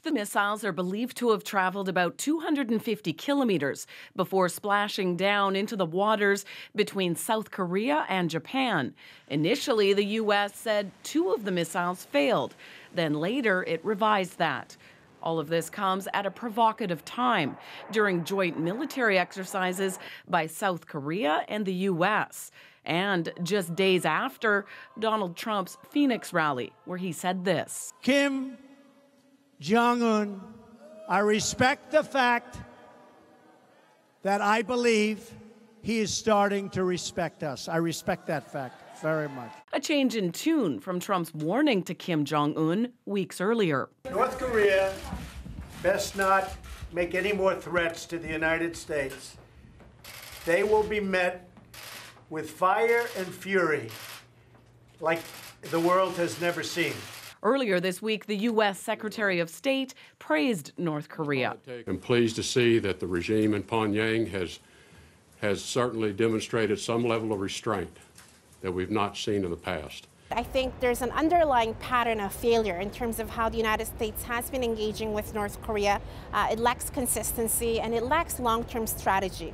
The missiles are believed to have traveled about 250 kilometers before splashing down into the waters between South Korea and Japan. Initially, the U.S. said 2 of the missiles failed. Then later, it revised that. All of this comes at a provocative time during joint military exercises by South Korea and the U.S. And just days after Donald Trump's Phoenix rally, where he said this. Kim Jong-un, I respect the fact that I believe he is starting to respect us. I respect that fact very much. A change in tune from Trump's warning to Kim Jong-un weeks earlier. North Korea best not make any more threats to the United States. They will be met with fire and fury like the world has never seen. Earlier this week, the U.S. Secretary of State praised North Korea. I'm pleased to see that the regime in Pyongyang has certainly demonstrated some level of restraint that we've not seen in the past. I think there's an underlying pattern of failure in terms of how the United States has been engaging with North Korea. It lacks consistency and it lacks long-term strategy.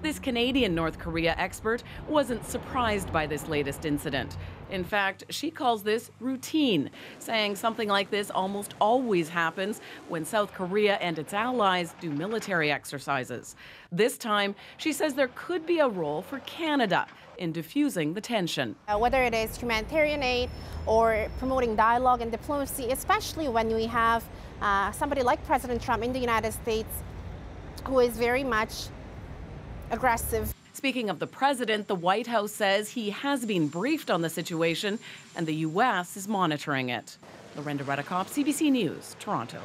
This Canadian North Korea expert wasn't surprised by this latest incident. In fact, she calls this routine, saying something like this almost always happens when South Korea and its allies do military exercises. This time, she says there could be a role for Canada in diffusing the tension. Whether it is humanitarian aid or promoting dialogue and diplomacy, especially when we have somebody like President Trump in the United States who is very much aggressive. Speaking of the president, the White House says he has been briefed on the situation and the U.S. is monitoring it. Lorenda Redekop, CBC News, Toronto.